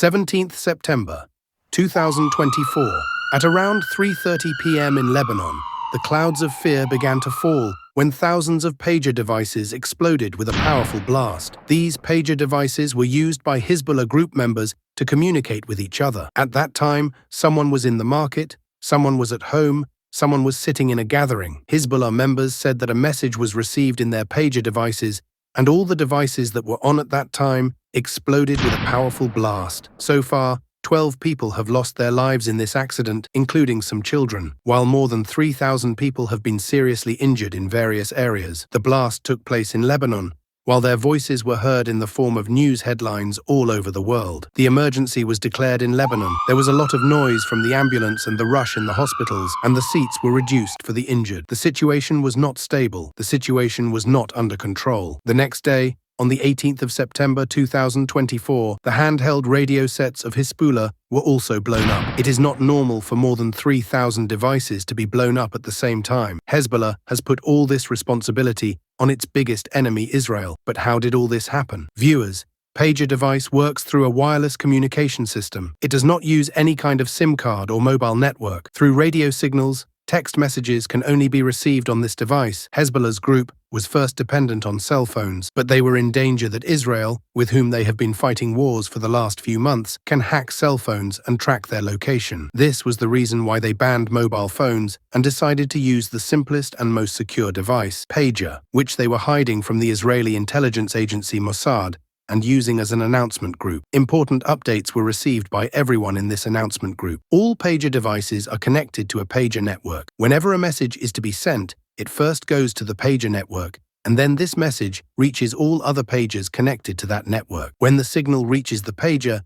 17th September 2024. At around 3:30 p.m. in Lebanon, the clouds of fear began to fall when thousands of pager devices exploded with a powerful blast. These pager devices were used by Hezbollah group members to communicate with each other. At that time, someone was in the market, someone was at home, someone was sitting in a gathering. Hezbollah members said that a message was received in their pager devices, and all the devices that were on at that time exploded with a powerful blast. So far, 12 people have lost their lives in this accident, including some children, while more than 3,000 people have been seriously injured in various areas. The blast took place in Lebanon, while their voices were heard in the form of news headlines all over the world. The emergency was declared in Lebanon. There was a lot of noise from the ambulance and the rush in the hospitals, and the seats were reduced for the injured. The situation was not stable. The situation was not under control. The next day, on the 18th of September 2024, the handheld radio sets of Hezbollah were also blown up. It is not normal for more than 3,000 devices to be blown up at the same time. Hezbollah has put all this responsibility on its biggest enemy, Israel. But how did all this happen? Viewers, pager device works through a wireless communication system. It does not use any kind of SIM card or mobile network. Through radio signals, text messages can only be received on this device. Hezbollah's group was first dependent on cell phones, but they were in danger that Israel, with whom they have been fighting wars for the last few months, can hack cell phones and track their location. This was the reason why they banned mobile phones and decided to use the simplest and most secure device, pager, which they were hiding from the Israeli intelligence agency Mossad and using as an announcement group. Important updates were received by everyone in this announcement group. All pager devices are connected to a pager network. Whenever a message is to be sent, it first goes to the pager network, and then this message reaches all other pagers connected to that network. When the signal reaches the pager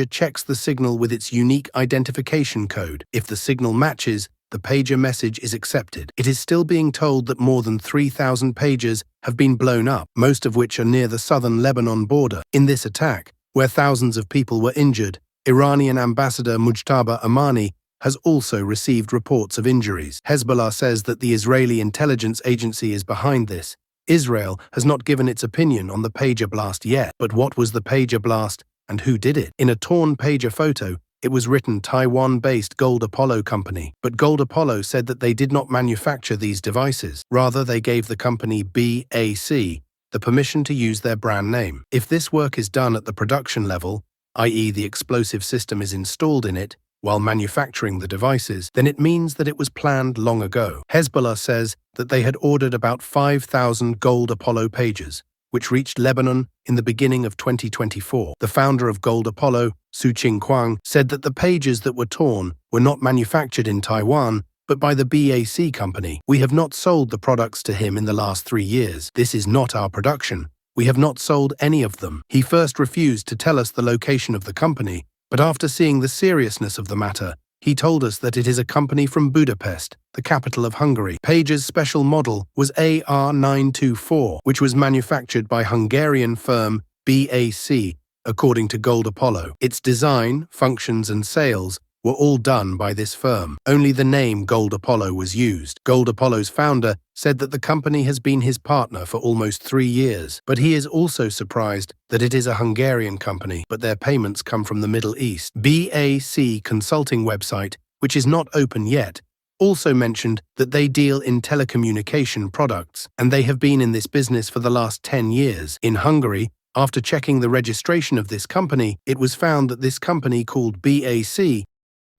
checks the signal with its unique identification code. If the signal matches, the pager message is accepted. It is still being told that more than 3,000 pagers have been blown up, most of which are near the southern Lebanon border. In this attack, where thousands of people were injured, Iranian ambassador Mujtaba Amani has also received reports of injuries. Hezbollah says that the Israeli intelligence agency is behind this. Israel has not given its opinion on the pager blast yet. But what was the pager blast and who did it? In a torn pager photo, it was written Taiwan-based Gold Apollo Company, but Gold Apollo said that they did not manufacture these devices. Rather, they gave the company BAC the permission to use their brand name. If this work is done at the production level, i.e. the explosive system is installed in it while manufacturing the devices, then it means that it was planned long ago. Hezbollah says that they had ordered about 5,000 Gold Apollo pagers, which reached Lebanon in the beginning of 2024. The founder of Gold Apollo, Su-Ching Kwang, said that the pagers that were torn were not manufactured in Taiwan, but by the BAC company. We have not sold the products to him in the last 3 years. This is not our production. We have not sold any of them. He first refused to tell us the location of the company, but after seeing the seriousness of the matter, he told us that it is a company from Budapest, the capital of Hungary. Pager's special model was AR924, which was manufactured by Hungarian firm BAC, according to Gold Apollo. Its design, functions, and sales were all done by this firm. Only the name Gold Apollo was used. Gold Apollo's founder said that the company has been his partner for almost 3 years, but he is also surprised that it is a Hungarian company, but their payments come from the Middle East. BAC consulting website, which is not open yet, also mentioned that they deal in telecommunication products, and they have been in this business for the last 10 years. In Hungary, after checking the registration of this company, it was found that this company called BAC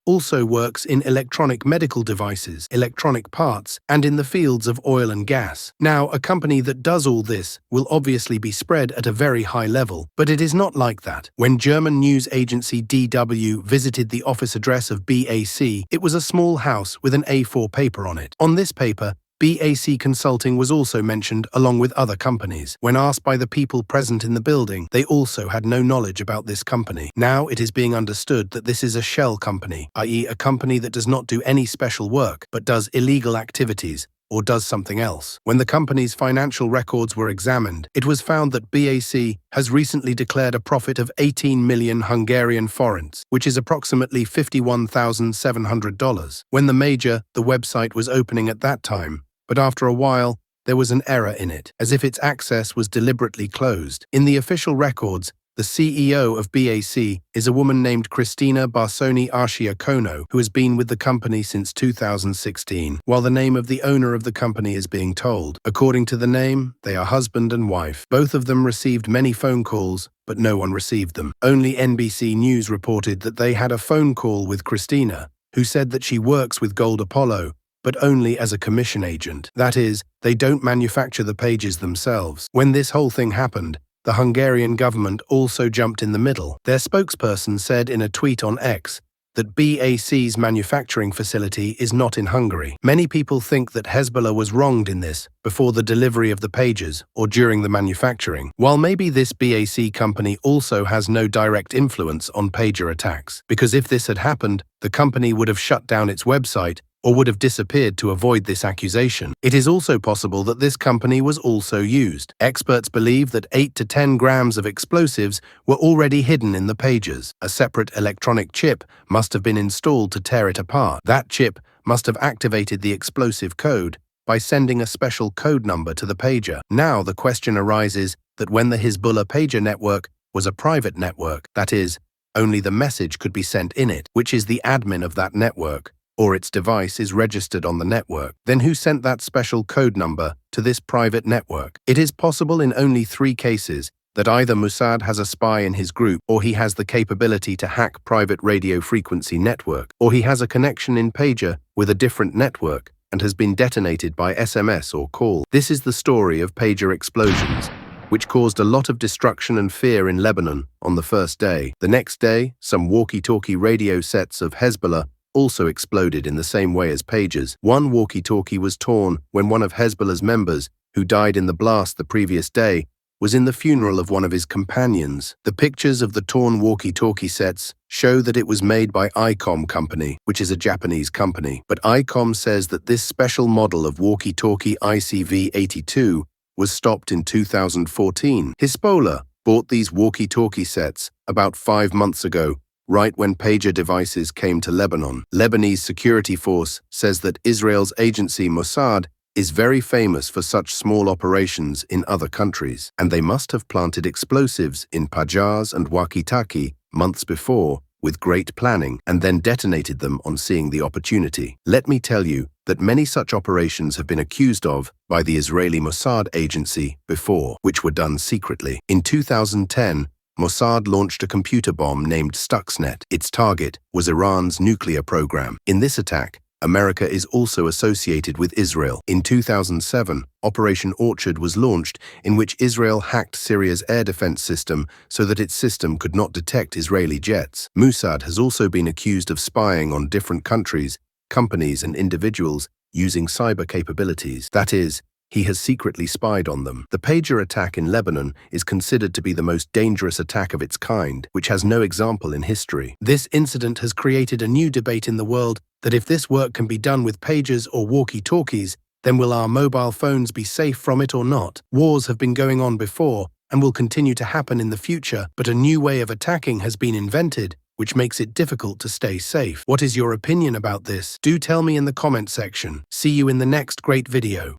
also works in electronic medical devices, electronic parts, and in the fields of oil and gas. Now, a company that does all this will obviously be spread at a very high level, but it is not like that. When German news agency DW visited the office address of BAC, it was a small house with an A4 paper on it. On this paper, BAC Consulting was also mentioned along with other companies. When asked by the people present in the building, they also had no knowledge about this company. Now it is being understood that this is a shell company, i.e. a company that does not do any special work, but does illegal activities, or does something else. When the company's financial records were examined, it was found that BAC has recently declared a profit of 18 million Hungarian forints, which is approximately $51,700. When the website was opening at that time, but after a while, there was an error in it, as if its access was deliberately closed. In the official records, The CEO of BAC is a woman named Christina Barsoni Archiacono, who has been with the company since 2016, while the name of the owner of the company is being told. According to the name, they are husband and wife. Both of them received many phone calls, but no one received them. Only NBC News reported that they had a phone call with Christina, who said that she works with Gold Apollo, but only as a commission agent. That is, they don't manufacture the pages themselves. When this whole thing happened, the Hungarian government also jumped in the middle. Their spokesperson said in a tweet on X that BAC's manufacturing facility is not in Hungary. Many people think that Hezbollah was wronged in this before the delivery of the pages or during the manufacturing, while maybe this BAC company also has no direct influence on pager attacks, because if this had happened, the company would have shut down its website or would have disappeared to avoid this accusation. It is also possible that this company was also used. Experts believe that 8 to 10 grams of explosives were already hidden in the pages. A separate electronic chip must have been installed to tear it apart. That chip must have activated the explosive code by sending a special code number to the pager. Now the question arises that when the Hezbollah pager network was a private network, that is, only the message could be sent in it, which is the admin of that network, or its device is registered on the network. Then who sent that special code number to this private network? It is possible in only 3 cases that either Mossad has a spy in his group, or he has the capability to hack private radio frequency network, or he has a connection in pager with a different network and has been detonated by SMS or call. This is the story of pager explosions, which caused a lot of destruction and fear in Lebanon on the first day. The next day, some walkie-talkie radio sets of Hezbollah also exploded in the same way as pages. One walkie-talkie was torn when one of Hezbollah's members, who died in the blast the previous day, was in the funeral of one of his companions. The pictures of the torn walkie-talkie sets show that it was made by ICOM Company, which is a Japanese company. But ICOM says that this special model of walkie-talkie ICV-82 was stopped in 2014. Hezbollah bought these walkie-talkie sets about 5 months ago, right when pager devices came to Lebanon. Lebanese security force says that Israel's agency Mossad is very famous for such small operations in other countries, and they must have planted explosives in pagers and walkie-talkie months before with great planning and then detonated them on seeing the opportunity. Let me tell you that many such operations have been accused of by the Israeli Mossad agency before, which were done secretly. In 2010, Mossad launched a computer bomb named Stuxnet. Its target was Iran's nuclear program. In this attack, America is also associated with Israel. In 2007, Operation Orchard was launched, in which Israel hacked Syria's air defense system so that its system could not detect Israeli jets. Mossad has also been accused of spying on different countries, companies, and individuals using cyber capabilities. That is, he has secretly spied on them. The pager attack in Lebanon is considered to be the most dangerous attack of its kind, which has no example in history. This incident has created a new debate in the world that if this work can be done with pagers or walkie-talkies, then will our mobile phones be safe from it or not? Wars have been going on before and will continue to happen in the future, but a new way of attacking has been invented, which makes it difficult to stay safe. What is your opinion about this? Do tell me in the comment section. See you in the next great video.